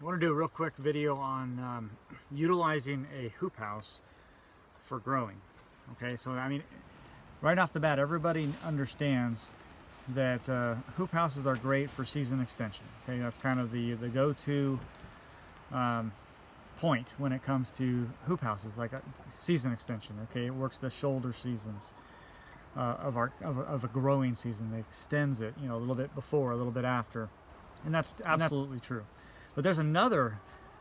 I want to do a real quick video on utilizing a hoop house for growing. Okay, so I mean, right off the bat, everybody understands that hoop houses are great for season extension. Okay, that's kind of the go-to point when it comes to hoop houses, like a season extension. Okay, it works the shoulder seasons of a growing season. It extends it, you know, a little bit before, a little bit after, and that's absolutely true. But there's another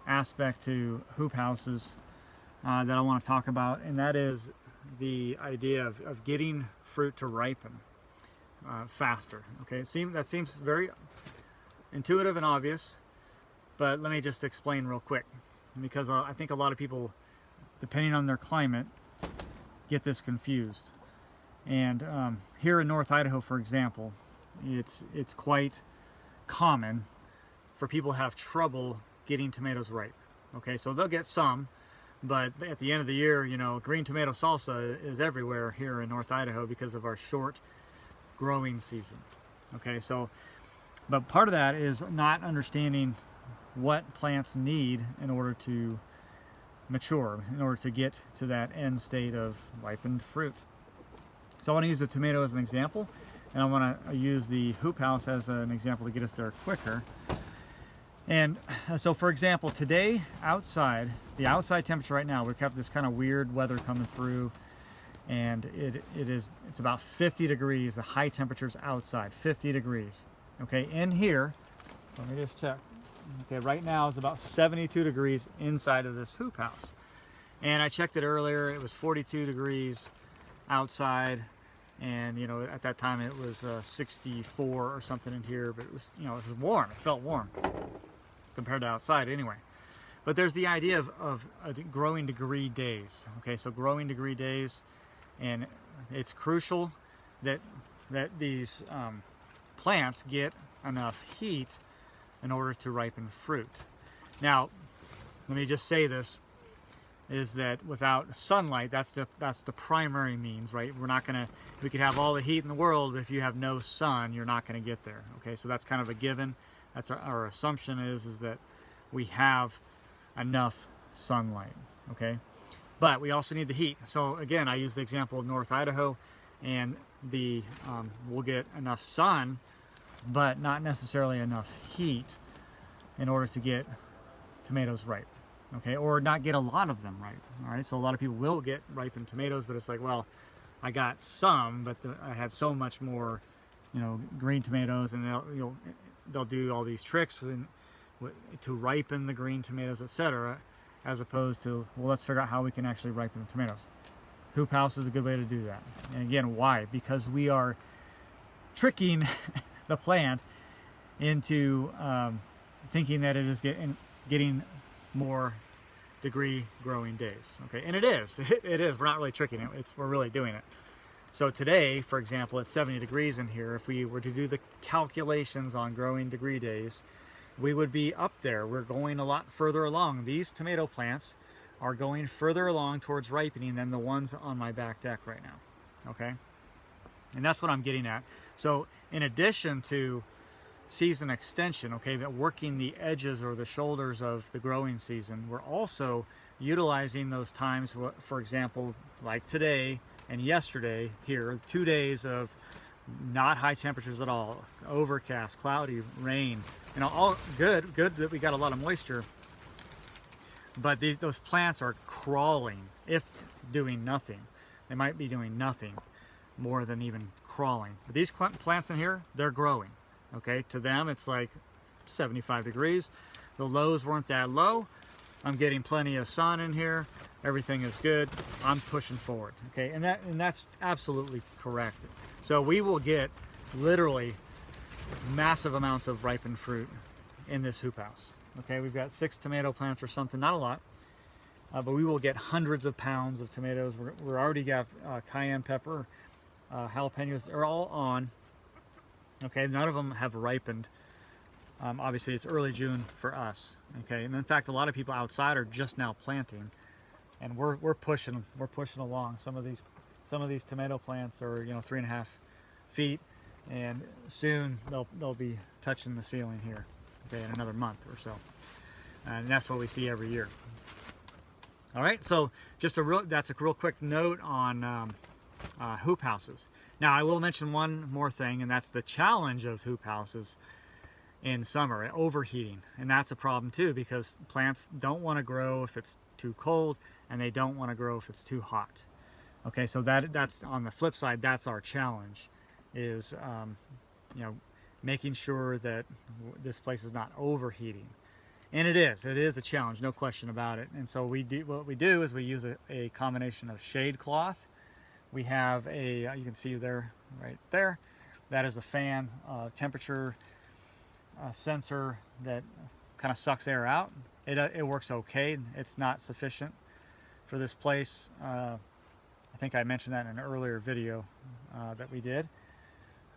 aspect to hoop houses that I want to talk about, and that is the idea of getting fruit to ripen faster. Okay, that seems very intuitive and obvious, but let me just explain real quick, because I think a lot of people, depending on their climate, get this confused. And here in North Idaho, for example, it's quite common for people to have trouble getting tomatoes ripe. Okay, so they'll get some, but at the end of the year, you know, green tomato salsa is everywhere here in North Idaho because of our short growing season. Okay, so, but part of that is not understanding what plants need in order to mature, in order to get to that end state of ripened fruit. So I want to use the tomato as an example, and I want to use the hoop house as an example to get us there quicker. And so, for example, today outside, the outside temperature right now, we've got this kind of weird weather coming through, and it's about 50 degrees. The high temperatures outside, 50 degrees. Okay, in here, let me just check. Okay, right now it's about 72 degrees inside of this hoop house, and I checked it earlier. It was 42 degrees outside, and you know, at that time it was 64 or something in here, but it was, you know, it was warm. It felt warm compared to outside anyway. But there's the idea of growing degree days. Okay, so growing degree days, and it's crucial that these plants get enough heat in order to ripen fruit. Now, let me just say this, is that without sunlight, that's the primary means, right? We could have all the heat in the world, but if you have no sun, you're not going to get there. Okay, so that's kind of a given. That's our assumption is that we have enough sunlight. Okay, but we also need the heat. So again, I use the example of North Idaho, and we'll get enough sun, but not necessarily enough heat in order to get tomatoes ripe. Okay, or not get a lot of them ripe. All right, so a lot of people will get ripened tomatoes, but it's like, well, I got some, but I had so much more, you know, green tomatoes, and they'll do all these tricks to ripen the green tomatoes, etc., as opposed to, well, let's figure out how we can actually ripen the tomatoes. Hoop house is a good way to do that. And again, why? Because we are tricking the plant into thinking that it is getting more degree growing days. Okay, and it is. It is. We're not really tricking it. We're really doing it. So today, for example, it's 70 degrees in here. If we were to do the calculations on growing degree days, we would be up there. We're going a lot further along. These tomato plants are going further along towards ripening than the ones on my back deck right now. Okay, and that's what I'm getting at. So in addition to season extension, okay, that working the edges or the shoulders of the growing season, we're also utilizing those times, for example, like today and yesterday here, 2 days of not high temperatures at all, overcast, cloudy, rain, you know, all good that we got a lot of moisture, but those plants are crawling, if doing nothing. They might be doing nothing more than even crawling. But these plants in here, they're growing. Okay, to them it's like 75 degrees. The lows weren't that low. I'm getting plenty of sun in here. Everything is good. I'm pushing forward. Okay, and that's absolutely correct. So we will get literally massive amounts of ripened fruit in this hoop house. Okay, we've got 6 tomato plants or something, not a lot, but we will get hundreds of pounds of tomatoes. We're already got cayenne pepper, jalapenos are all on. Okay, none of them have ripened. Obviously, it's early June for us. Okay, and in fact, a lot of people outside are just now planting, and we're pushing along. Some of these tomato plants are, you know, 3.5 feet, and soon they'll be touching the ceiling here. Okay, in another month or so. and that's what we see every year. All right, so just that's a real quick note on hoop houses. Now I will mention one more thing, and that's the challenge of hoop houses in summer, overheating. And that's a problem too, because plants don't want to grow if it's too cold, and they don't want to grow if it's too hot. Okay, so that's on the flip side, that's our challenge, is you know, making sure that this place is not overheating. And it is a challenge, no question about it. And so what we do is we use a combination of shade cloth. We have you can see there, right there, that is a fan temperature sensor that kind of sucks air out. It works okay. It's not sufficient for this place. I think I mentioned that in an earlier video that we did.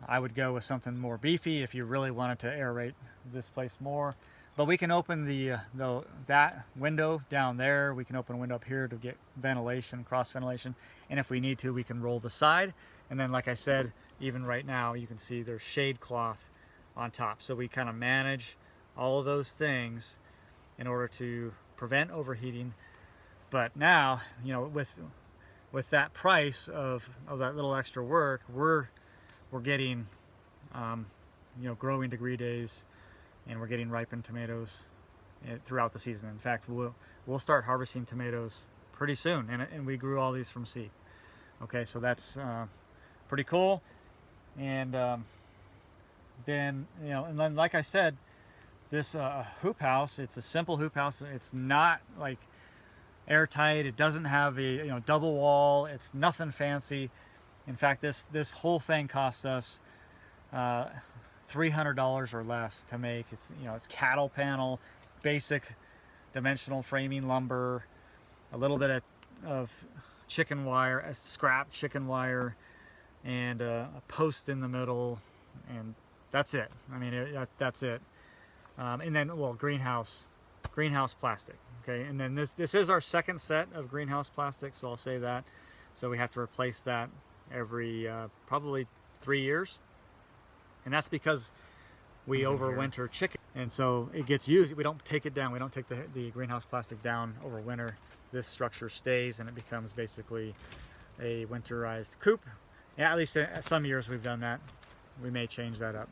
I would go with something more beefy if you really wanted to aerate this place more. But we can open that window down there. We can open a window up here to get ventilation, cross ventilation. And if we need to, we can roll the side. And then, like I said, even right now, you can see there's shade cloth on top. So we kind of manage all of those things in order to prevent overheating. But now, you know, with that price of that little extra work, we're getting you know, growing degree days, and we're getting ripened tomatoes throughout the season. In fact, we'll start harvesting tomatoes pretty soon, and we grew all these from seed. Okay, so that's pretty cool. And then, you know, and then like I said, this hoop house, it's a simple hoop house. It's not like airtight. It doesn't have a double wall. It's nothing fancy. In fact, this whole thing cost us $300 or less to make. It's it's cattle panel, basic dimensional framing lumber, a little bit of chicken wire, a scrap chicken wire, and a post in the middle, and that's it. I mean, that's it. And then, well, greenhouse plastic. Okay, and then this is our second set of greenhouse plastic, so I'll say that. So we have to replace that every probably 3 years, and that's because we overwinter chicken, and so it gets used. We don't take it down. We don't take the greenhouse plastic down over winter. This structure stays, and it becomes basically a winterized coop. Yeah, at least some years we've done that. We may change that up.